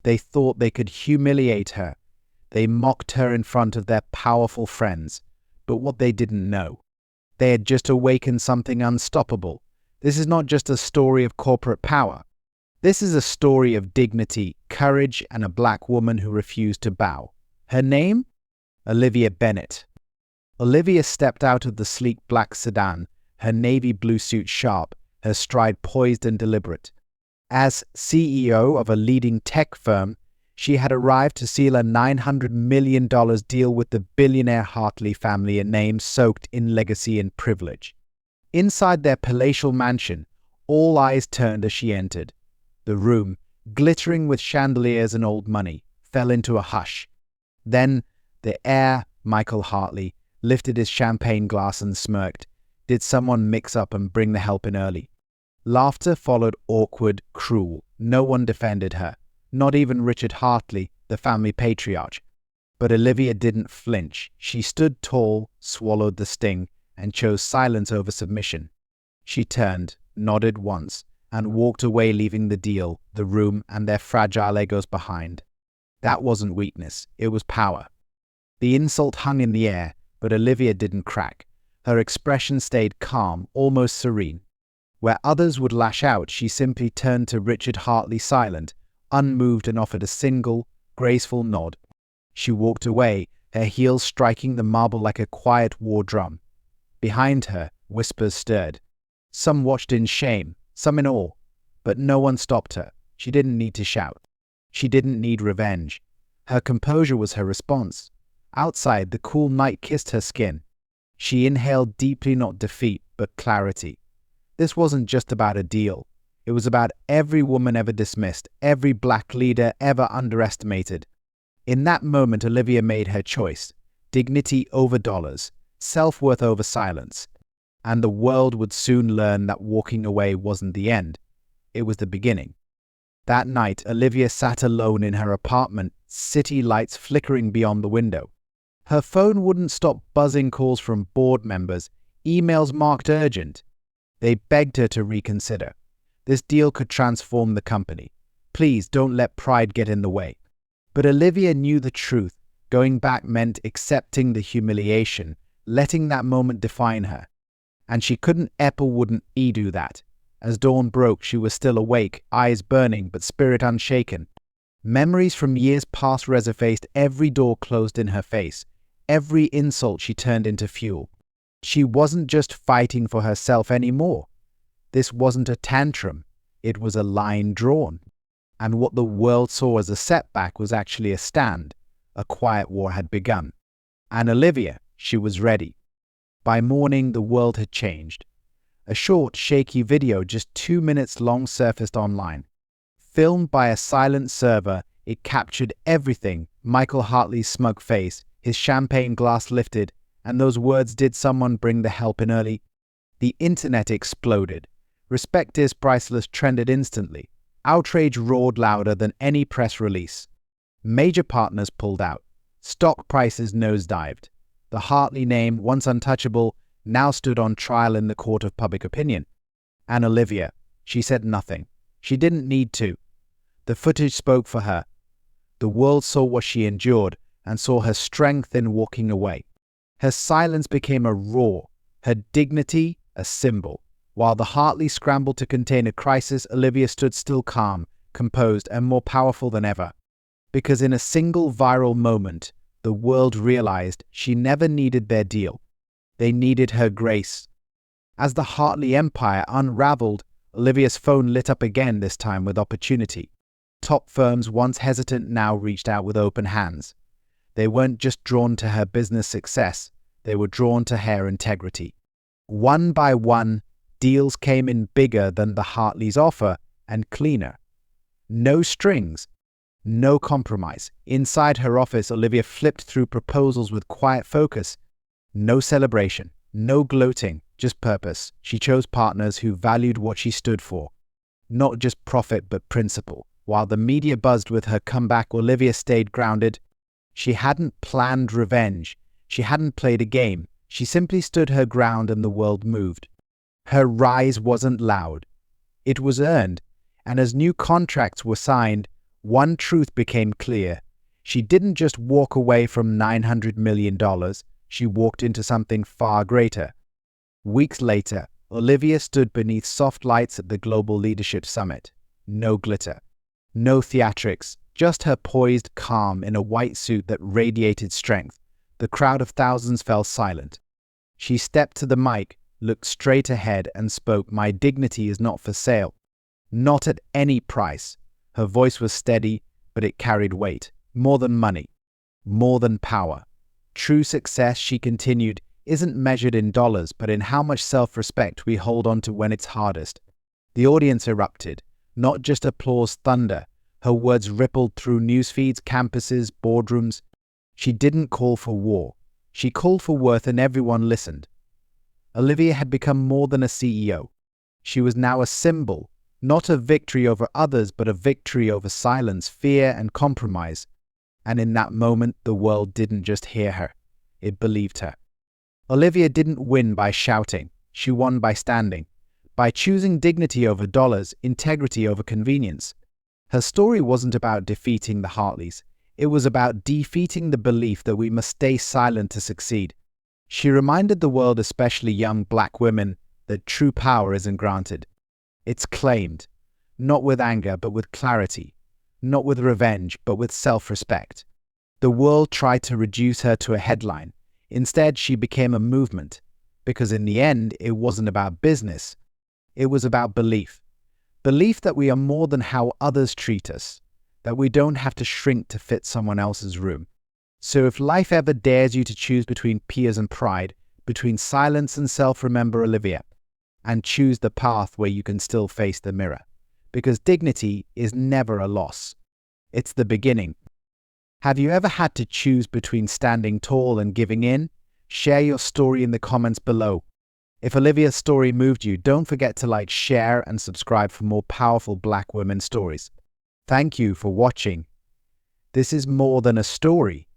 They thought they could humiliate her. They mocked her in front of their powerful friends. But what they didn't know, they had just awakened something unstoppable. This is not just a story of corporate power. This is a story of dignity, courage, and a black woman who refused to bow. Her name? Olivia Bennett. Olivia stepped out of the sleek black sedan, her navy blue suit sharp, her stride poised and deliberate. As CEO of a leading tech firm, she had arrived to seal a $900 million deal with the billionaire Hartley family, a name soaked in legacy and privilege. Inside their palatial mansion, all eyes turned as she entered. The room, glittering with chandeliers and old money, fell into a hush. Then the heir, Michael Hartley, lifted his champagne glass and smirked. Did someone mix up and bring the help in early? Laughter followed, awkward, cruel. No one defended her, not even Richard Hartley, the family patriarch. But Olivia didn't flinch. She stood tall, swallowed the sting, and chose silence over submission. She turned, nodded once, and walked away, leaving the deal, the room, and their fragile egos behind. That wasn't weakness, it was power. The insult hung in the air, but Olivia didn't crack. Her expression stayed calm, almost serene. Where others would lash out, she simply turned to Richard Hartley, silent, unmoved, and offered a single, graceful nod. She walked away, her heels striking the marble like a quiet war drum. Behind her, whispers stirred. Some watched in shame, some in awe, but no one stopped her. She didn't need to shout. She didn't need revenge. Her composure was her response. Outside, the cool night kissed her skin. She inhaled deeply, not defeat, but clarity. This wasn't just about a deal. It was about every woman ever dismissed, every black leader ever underestimated. In that moment, Olivia made her choice. Dignity over dollars, self-worth over silence. And the world would soon learn that walking away wasn't the end. It was the beginning. That night, Olivia sat alone in her apartment, city lights flickering beyond the window. Her phone wouldn't stop buzzing, calls from board members, emails marked urgent. They begged her to reconsider. This deal could transform the company. Please don't let pride get in the way. But Olivia knew the truth. Going back meant accepting the humiliation, letting that moment define her. And she couldn't wouldn't do that. As dawn broke, she was still awake, eyes burning, but spirit unshaken. Memories from years past resurfaced, every door closed in her face. Every insult she turned into fuel. She wasn't just fighting for herself anymore. This wasn't a tantrum. It was a line drawn. And what the world saw as a setback was actually a stand. A quiet war had begun. And Olivia, she was ready. By morning, the world had changed. A short, shaky video, just 2 minutes long, surfaced online. Filmed by a silent server, it captured everything: Michael Hartley's smug face, his champagne glass lifted, and those words, "Did someone bring the help in early?" The internet exploded. "Respect is priceless" trended instantly. Outrage roared louder than any press release. Major partners pulled out. Stock prices nosedived. The Hartley name, once untouchable, now stood on trial in the court of public opinion. And Olivia, she said nothing. She didn't need to. The footage spoke for her. The world saw what she endured and saw her strength in walking away. Her silence became a roar, her dignity a symbol. While the Hartley scrambled to contain a crisis, Olivia stood still, calm, composed, and more powerful than ever. Because in a single viral moment, the world realized she never needed their deal. They needed her grace. As the Hartley empire unraveled, Olivia's phone lit up again, this time with opportunity. Top firms, once hesitant, now reached out with open hands. They weren't just drawn to her business success, they were drawn to her integrity. One by one, deals came in bigger than the Hartley's offer and cleaner. No strings, no compromise. Inside her office, Olivia flipped through proposals with quiet focus. No celebration, no gloating, just purpose. She chose partners who valued what she stood for. Not just profit, but principle. While the media buzzed with her comeback, Olivia stayed grounded. She hadn't planned revenge. She hadn't played a game. She simply stood her ground and the world moved. Her rise wasn't loud. It was earned. And as new contracts were signed, one truth became clear. She didn't just walk away from $900 million, she walked into something far greater. Weeks later, Olivia stood beneath soft lights at the Global Leadership Summit. No glitter, no theatrics, just her poised calm in a white suit that radiated strength. The crowd of thousands fell silent. She stepped to the mic, looked straight ahead, and spoke, "My dignity is not for sale. Not at any price." Her voice was steady, but it carried weight. More than money, more than power. True success, she continued, isn't measured in dollars, but in how much self-respect we hold on to when it's hardest. The audience erupted. Not just applause, thunder. Her words rippled through newsfeeds, campuses, boardrooms. She didn't call for war. She called for worth, and everyone listened. Olivia had become more than a CEO. She was now a symbol, not of victory over others, but of victory over silence, fear, and compromise. And in that moment, the world didn't just hear her. It believed her. Olivia didn't win by shouting. She won by standing, by choosing dignity over dollars, integrity over convenience. Her story wasn't about defeating the Hartleys. It was about defeating the belief that we must stay silent to succeed. She reminded the world, especially young Black women, that true power isn't granted. It's claimed, not with anger, but with clarity, not with revenge, but with self-respect. The world tried to reduce her to a headline. Instead, she became a movement, because in the end, it wasn't about business. It was about belief. Belief that we are more than how others treat us, that we don't have to shrink to fit someone else's room. So if life ever dares you to choose between peers and pride, between silence and self, remember Olivia, and choose the path where you can still face the mirror. Because dignity is never a loss. It's the beginning. Have you ever had to choose between standing tall and giving in? Share your story in the comments below. If Olivia's story moved you, don't forget to like, share, and subscribe for more powerful Black women stories. Thank you for watching. This is more than a story.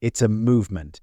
It's a movement.